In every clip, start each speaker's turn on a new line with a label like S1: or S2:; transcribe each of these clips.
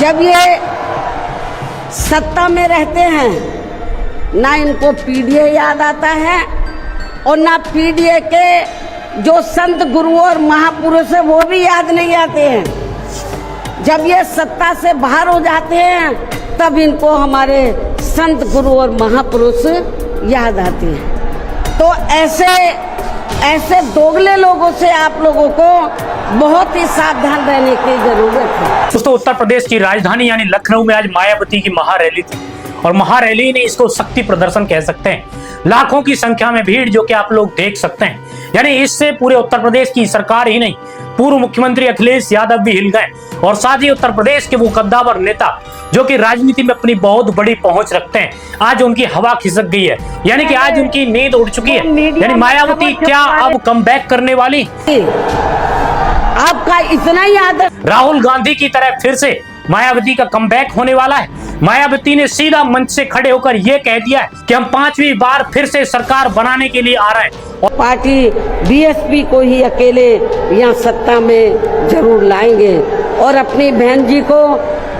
S1: जब ये सत्ता में रहते हैं ना इनको पीडीए याद आता है और ना पीडीए के जो संत गुरु और महापुरुष है वो भी याद नहीं आते हैं। जब ये सत्ता से बाहर हो जाते हैं तब इनको हमारे संत गुरु और महापुरुष याद आते हैं। तो ऐसे दोगले लोगों से आप लोगों को बहुत ही सावधान रहने की जरूरत है।
S2: दोस्तों, उत्तर प्रदेश की राजधानी यानी लखनऊ में आज मायावती की महारैली थी और महारैली ने इसको शक्ति प्रदर्शन कह सकते हैं। लाखों की संख्या में भीड़ जो कि आप लोग देख सकते हैं, यानी इससे पूरे उत्तर प्रदेश की सरकार ही नहीं, पूर्व मुख्यमंत्री अखिलेश यादव भी हिल गए और साथ ही उत्तर प्रदेश के वो कद्दावर नेता जो कि राजनीति में अपनी बहुत बड़ी पहुंच रखते हैं, आज उनकी हवा खिसक गई है, यानी कि आज उनकी नींद उड़ चुकी है। यानी मायावती क्या अब कमबैक करने वाली?
S1: आपका इतना ही आदर
S2: राहुल गांधी की तरह फिर से मायावती का कमबैक होने वाला है। मायावती ने सीधा मंच से खड़े होकर यह कह दिया है कि हम 5वीं बार फिर से सरकार बनाने के लिए आ रहे हैं
S1: और पार्टी बीएसपी को ही अकेले यहाँ सत्ता में जरूर लाएंगे और अपनी बहन जी को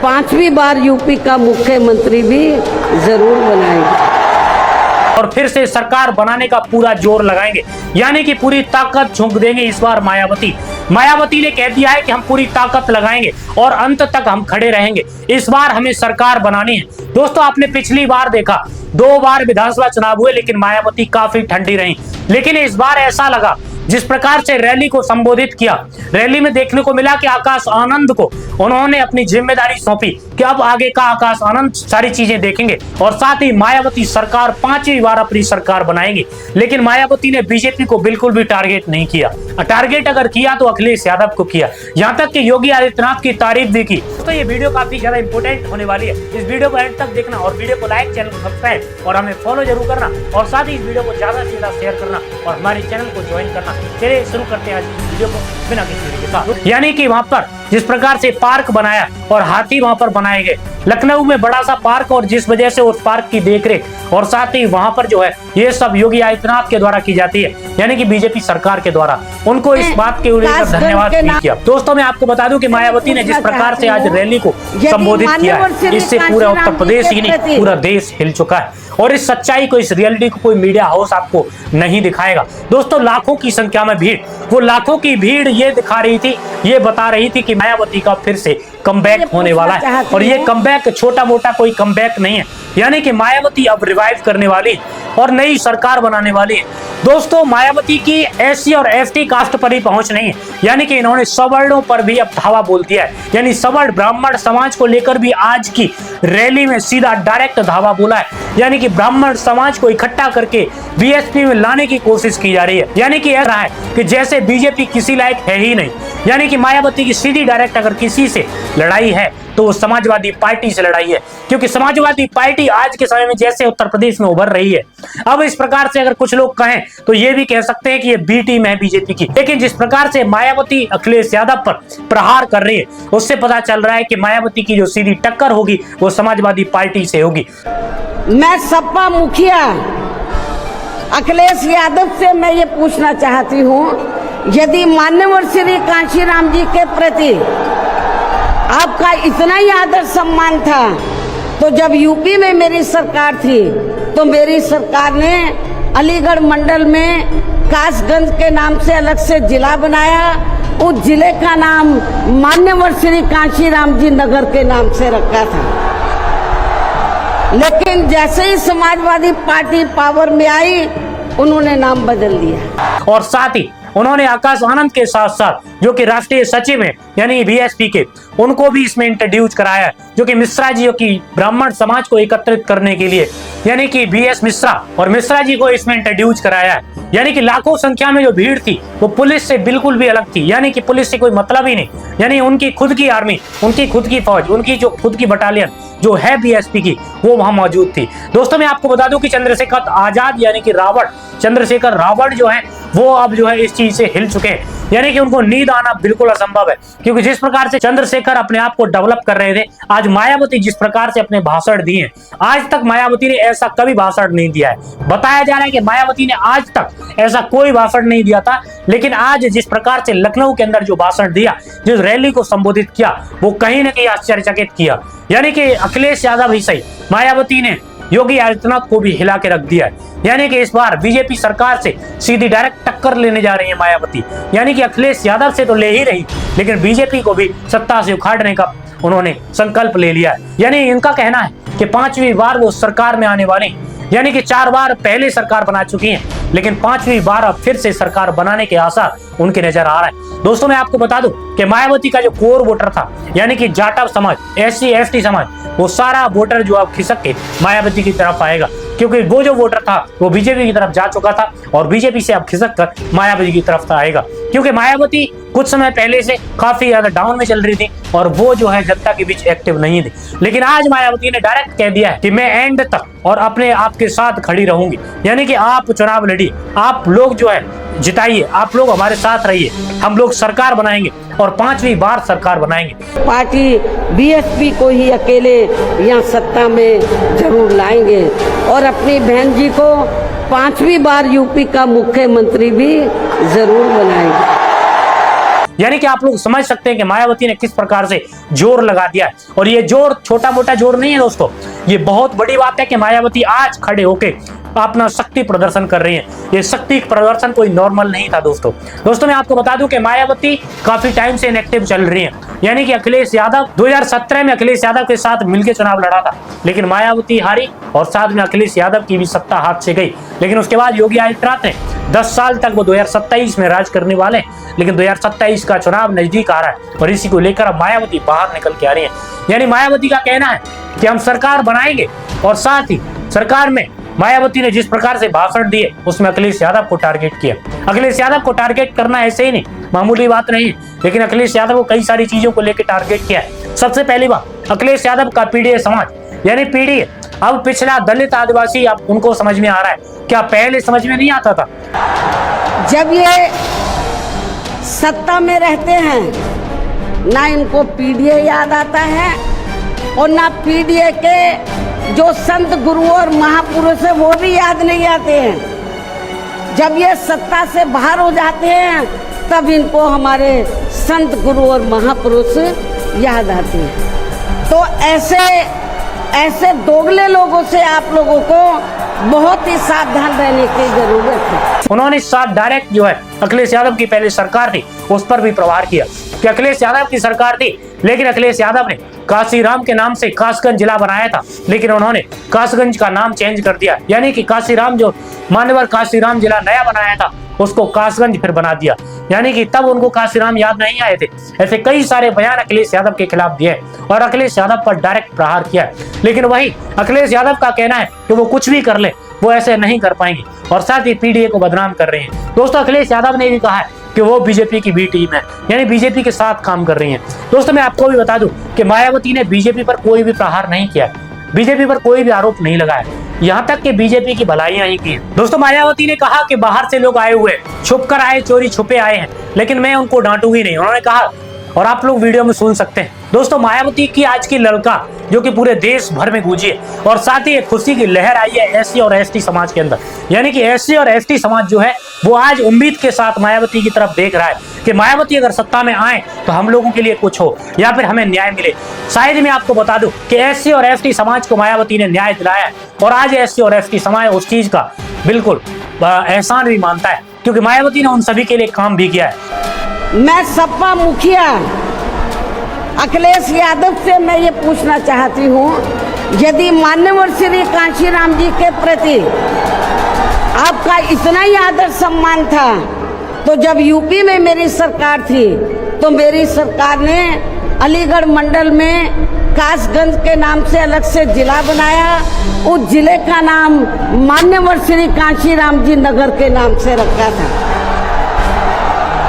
S1: 5वीं बार यूपी का मुख्यमंत्री भी जरूर बनाएंगे
S2: और फिर से सरकार बनाने का पूरा जोर लगाएंगे, यानी कि पूरी ताकत झोंक देंगे इस बार मायावती ने कह दिया है कि हम पूरी ताकत लगाएंगे और अंत तक हम खड़े रहेंगे। इस बार हमें सरकार बनानी है। दोस्तों, आपने पिछली बार देखा 2 बार विधानसभा चुनाव हुए लेकिन मायावती काफी ठंडी रही, लेकिन इस बार ऐसा लगा जिस प्रकार से रैली को संबोधित किया, रैली में देखने को मिला कि आकाश आनंद को उन्होंने अपनी जिम्मेदारी सौंपी कि अब आगे का आकाश आनंद सारी चीजें देखेंगे और साथ ही मायावती सरकार 5वीं बार अपनी सरकार बनाएंगी। लेकिन मायावती ने बीजेपी को बिल्कुल भी टारगेट नहीं किया, टारगेट अगर किया तो अखिलेश यादव को किया, यहाँ तक कि योगी आदित्यनाथ की तारीफ भी की। तो ये वीडियो काफी ज्यादा इंपॉर्टेंट होने वाली है, इस वीडियो को एंड तक देखना और वीडियो को लाइक, चैनल को सब्सक्राइब और हमें फॉलो जरूर करना और साथ ही इस वीडियो को ज्यादा से ज्यादा शेयर करना और हमारे चैनल को ज्वाइन करना। चलिए शुरू करते हैं आज इस वीडियो को बिना किसी देरी के साथ। यानी कि वहां पर जिस प्रकार से पार्क बनाया और हाथी वहां पर बनाए गए, लखनऊ में बड़ा सा पार्क और जिस वजह से उस पार्क की देखरेख और साथ ही वहां पर जो है ये सब योगी आदित्यनाथ के द्वारा की जाती है, यानी कि बीजेपी सरकार के द्वारा। उनको इस बात के लेकर धन्यवाद भी किया। दोस्तों, मैं आपको बता दूं कि मायावती ने जिस प्रकार से आज रैली को संबोधित किया है, इससे पूरा उत्तर प्रदेश ही नहीं पूरा देश हिल चुका है और इस सच्चाई को, इस रियलिटी को कोई मीडिया हाउस आपको नहीं दिखाएगा। दोस्तों, लाखों की संख्या में भीड़, वो लाखों की भीड़ ये दिखा रही थी, ये बता रही थी कि मायावती का फिर से कमबैक होने वाला है और ये कमबैक छोटा मोटा कोई कमबैक नहीं है, यानी कि मायावती अब रिवाइव करने वाली और नई सरकार बनाने वाली है। दोस्तों, मायावती की एससी और एसटी कास्ट पर ही पहुंच नहीं है, यानी कि इन्होंने सवर्णों पर भी अब धावा बोल दिया है, यानी सवर्ण ब्राह्मण समाज को लेकर भी आज की रैली में सीधा डायरेक्ट धावा बोला है, यानी कि ब्राह्मण समाज को इकट्ठा करके बीएसपी में लाने की कोशिश की जा रही है। यानी कि ऐसा है कि जैसे बीजेपी किसी लायक है ही नहीं, यानी कि मायावती की सीधी डायरेक्ट अगर किसी से लड़ाई है तो वो समाजवादी पार्टी से लड़ाई है, क्योंकि समाजवादी पार्टी आज के समय में जैसे उत्तर प्रदेश में उभर रही है, अब इस प्रकार से अगर कुछ लोग कहें तो ये भी कह सकते हैं कि ये बी टीम है बीजेपी की। लेकिन जिस प्रकार से मायावती अखिलेश यादव पर प्रहार कर रही है, उससे पता चल रहा है कि मायावती की जो सीधी टक्कर होगी वो समाजवादी पार्टी से होगी।
S1: मैं सपा मुखिया अखिलेश यादव से मैं ये पूछना चाहती हूँ, यदि मान्यवर श्री कांशीराम जी के प्रति आपका इतना ही आदर सम्मान था तो जब यूपी में मेरी सरकार थी तो मेरी सरकार ने अलीगढ़ मंडल में कासगंज के नाम से अलग से जिला बनाया, उस जिले का नाम मान्यवर श्री कांशीराम जी नगर के नाम से रखा था। लेकिन जैसे ही समाजवादी पार्टी पावर में आई उन्होंने नाम बदल दिया
S2: और साथ ही उन्होंने आकाश आनंद के साथ साथ जो कि राष्ट्रीय सचिव है यानी बीएसपी के, उनको भी इसमें इंट्रोड्यूस कराया है, जो कि मिश्रा जी की ब्राह्मण समाज को एकत्रित करने के लिए, यानी कि बीएस मिश्रा और मिश्रा जी को इसमें इंट्रोड्यूस कराया है। यानी कि लाखों संख्या में जो भीड़ थी वो पुलिस से बिल्कुल भी अलग थी, यानी कि पुलिस से कोई मतलब ही नहीं, यानी उनकी खुद की आर्मी, उनकी खुद की फौज, उनकी जो खुद की बटालियन जो है बीएसपी की वो वहां मौजूद थी। दोस्तों, मैं आपको बता दूं कि चंद्रशेखर आजाद यानी कि चंद्रशेखर रावण जो है वो अब जो है इस चीज से हिल चुके हैं यानी कि उनको नींद आना बिल्कुल असंभव है, क्योंकि जिस प्रकार से चंद्रशेखर अपने आप को डेवलप कर रहे थे, आज मायावती जिस प्रकार से अपने भाषण दिए, आज तक मायावती ने ऐसा कभी भाषण नहीं दिया है। बताया जा रहा है कि मायावती ने आज तक ऐसा कोई भाषण नहीं दिया था, लेकिन आज जिस प्रकार से लखनऊ के अंदर जो भाषण दिया, जिस रैली को संबोधित किया, वो कहीं ना कहीं आश्चर्यचकित किया। यानी कि अखिलेश यादव ही सही, मायावती ने योगी आदित्यनाथ को भी हिला के रख दिया है। यानी कि इस बार बीजेपी सरकार से सीधी डायरेक्ट टक्कर लेने जा रही है मायावती। यानी कि अखिलेश यादव से तो ले ही रही, लेकिन बीजेपी को भी सत्ता से उखाड़ने का उन्होंने संकल्प ले लिया है। यानी इनका कहना है कि 5वीं बार वो सरकार में आने वाले, यानी कि 4 बार पहले सरकार बना चुकी हैं, लेकिन 5वीं बार अब फिर से सरकार बनाने के आसार उनके नजर आ रहे हैं। दोस्तों मैं आपको बता दूं कि मायावती का जो कोर वोटर था, यानी कि जाटव समाज, SC ST समाज, वो सारा वोटर जो अब खिसक के मायावती की तरफ आएगा, क्योंकि वो जो वोटर था वो बीजेपी की तरफ जा चुका था और बीजेपी से अब खिसक कर मायावती की तरफ आएगा, क्योंकि मायावती कुछ समय पहले से काफी ज्यादा डाउन में चल रही थी और वो जो है जनता के बीच एक्टिव नहीं थी। लेकिन आज मायावती ने डायरेक्ट कह दिया है कि मैं एंड तक और अपने आप के साथ खड़ी रहूंगी। यानी कि आप चुनाव लड़िए, आप लोग जो है जिताइए, आप लोग हमारे साथ रहिए, हम लोग सरकार बनाएंगे और 5वीं बार सरकार बनाएंगे।
S1: पार्टी BSP को ही अकेले यहाँ सत्ता में जरूर लाएंगे और अपनी बहन जी को 5वीं बार यूपी का मुख्यमंत्री भी जरूर बनाएंगे।
S2: यानी कि आप लोग समझ सकते हैं कि मायावती ने किस प्रकार से जोर लगा दिया है, और ये जोर छोटा मोटा जोर नहीं है दोस्तों, ये बहुत बड़ी बात है कि मायावती आज खड़े होके अपना शक्ति प्रदर्शन कर रही है। ये शक्ति प्रदर्शन कोई नॉर्मल नहीं था दोस्तों मैं आपको बता दूं कि मायावती काफी टाइम से इनएक्टिव चल रही है। यानी कि अखिलेश यादव 2017 में अखिलेश यादव के साथ मिलकर चुनाव लड़ा था, लेकिन मायावती हारी और साथ में अखिलेश यादव की भी सत्ता हाथ से गई। लेकिन उसके बाद योगी आदित्यनाथ ने 10 साल तक, वो 2027 में राज करने वाले, लेकिन 2027 का चुनाव नजदीक आ रहा है और इसी को लेकर अब मायावती बाहर निकल के आ रही है। यानी मायावती का कहना है कि हम सरकार बनाएंगे और साथ ही सरकार में मायावती ने जिस प्रकार से भाषण दिए उसमें अखिलेश यादव को टारगेट किया। अखिलेश यादव को टारगेट करना ऐसे ही नहीं, मामूली बात नहीं है, लेकिन अखिलेश यादव को कई सारी चीजों को लेकर टारगेट किया है। सबसे पहली बात, अखिलेश यादव का पीडीए समाज, यानी पीडीए अब पिछड़ा दलित आदिवासी अब उनको समझ में आ रहा है, क्या पहले समझ में नहीं आता था?
S1: जब ये सत्ता में रहते हैं ना इनको पीडीए याद आता है और ना पीडीए के जो संत गुरु और महापुरुष है वो भी याद नहीं आते हैं। जब ये सत्ता से बाहर हो जाते हैं तब इनको हमारे संत गुरु और महापुरुष याद आते हैं। तो ऐसे दोगले लोगों से आप लोगों को बहुत ही सावधान रहने की जरूरत है।
S2: उन्होंने साथ डायरेक्ट जो है अखिलेश यादव की पहले सरकार थी उस पर भी प्रहार किया कि अखिलेश यादव की सरकार थी, लेकिन अखिलेश यादव ने काशीराम के नाम से कासगंज जिला बनाया था, लेकिन उन्होंने कासगंज का नाम चेंज कर दिया। यानी कि काशीराम जो मान्यवर काशीराम जिला नया बनाया था उसको कासगंज फिर बना दिया। यानी कि तब उनको काशीराम याद नहीं आए थे। ऐसे कई सारे बयान अखिलेश यादव के खिलाफ दिए और अखिलेश यादव पर डायरेक्ट प्रहार किया है। लेकिन वही अखिलेश यादव का कहना है कि वो कुछ भी कर ले, वो ऐसे नहीं कर पाएंगे और साथ ही पीडीए को बदनाम कर रहे हैं। दोस्तों अखिलेश यादव ने भी कहा है कि वो बीजेपी की बी टीम है, यानी बीजेपी के साथ काम कर रही हैं। दोस्तों मैं आपको भी बता दूं कि मायावती ने बीजेपी पर कोई भी प्रहार नहीं किया, बीजेपी पर कोई भी आरोप नहीं लगाया, यहाँ तक कि बीजेपी की भलाइयां ही की। दोस्तों मायावती ने कहा कि बाहर से लोग आए हुए, छुप कर आए, चोरी छुपे आए हैं, लेकिन मैं उनको डांटूंगी नहीं, उन्होंने कहा, और आप लोग वीडियो में सुन सकते हैं। दोस्तों मायावती की आज की ललका जो कि पूरे देश भर में गूंजी है और साथ ही एक खुशी की लहर आई है एससी और एसटी समाज के अंदर। यानी कि एससी और एसटी समाज जो है वो आज उम्मीद के साथ मायावती की तरफ देख रहा है कि मायावती अगर सत्ता में आए तो हम लोगों के लिए कुछ हो या फिर हमें न्याय मिले। शायद मैं आपको बता दूं कि एससी और एसटी समाज को मायावती ने न्याय दिलाया है और आज एससी और एसटी समाज उस चीज का बिल्कुल एहसान भी मानता है, क्योंकि मायावती ने उन सभी के लिए काम भी किया है।
S1: मैं सपा मुखिया अखिलेश यादव से मैं ये पूछना चाहती हूँ, यदि मान्यवर श्री कांशीराम जी के प्रति आपका इतना ही आदर सम्मान था तो जब यूपी में मेरी सरकार थी तो मेरी सरकार ने अलीगढ़ मंडल में कासगंज के नाम से अलग से जिला बनाया, उस जिले का नाम मान्यवर श्री कांशीराम जी नगर के नाम से रखा था।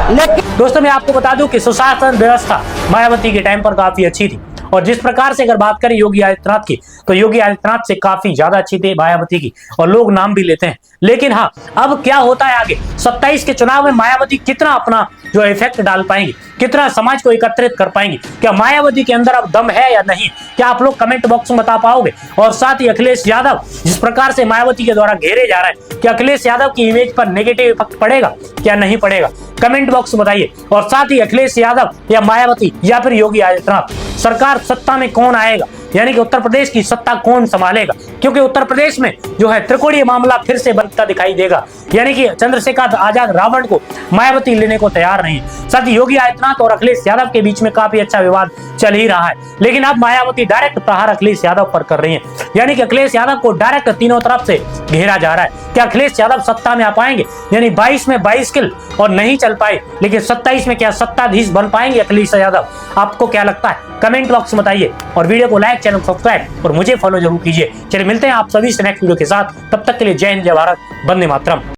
S1: लेकिन
S2: दोस्तों मैं आपको बता दूं कि सुशासन व्यवस्था मायावती के टाइम पर काफी अच्छी थी और जिस प्रकार से अगर बात करें योगी आदित्यनाथ की, तो योगी आदित्यनाथ से काफी ज्यादा अच्छी थी मायावती की, और लोग नाम भी लेते हैं। लेकिन हाँ, अब क्या होता है आगे 27 के चुनाव में मायावती कितना अपना जो इफेक्ट डाल पाएंगी, कितना समाज को एकत्रित कर पाएंगी, क्या मायावती के अंदर अब दम है या नहीं, क्या आप लोग कमेंट बॉक्स में बता पाओगे। और साथ ही अखिलेश यादव जिस प्रकार से मायावती के द्वारा घेरे जा रहे हैं, क्या अखिलेश यादव की इमेज पर नेगेटिव इफेक्ट पड़ेगा क्या नहीं पड़ेगा, कमेंट बॉक्स में बताइए। और साथ ही अखिलेश यादव या मायावती या फिर योगी आदित्यनाथ, सरकार सत्ता में कौन आएगा, यानी कि उत्तर प्रदेश की सत्ता कौन संभालेगा, क्योंकि उत्तर प्रदेश में जो है त्रिकोणीय मामला फिर से बनता दिखाई देगा, यानी कि चंद्रशेखर आजाद रावण को मायावती लेने को तैयार नहीं है। साथ ही योगी आदित्यनाथ और अखिलेश यादव के बीच में काफी अच्छा विवाद चल ही रहा है, लेकिन अब मायावती डायरेक्ट प्रहार अखिलेश यादव पर कर रही है, यानी कि अखिलेश यादव को डायरेक्ट तीनों तरफ से घेरा जा रहा है। क्या अखिलेश यादव सत्ता में आ पाएंगे, यानी 22 में 22 किल और नहीं चल पाए, लेकिन 27 में क्या सत्ताधीश बन पाएंगे अखिलेश यादव, आपको क्या लगता है कमेंट बॉक्स में बताइए। और वीडियो को लाइक, चैनल सब्सक्राइब और मुझे फॉलो जरूर कीजिए। चलिए मिलते हैं आप सभी से नेक्स्ट वीडियो के साथ, तब तक के लिए जय हिंद, जय भारत, वंदे मातरम।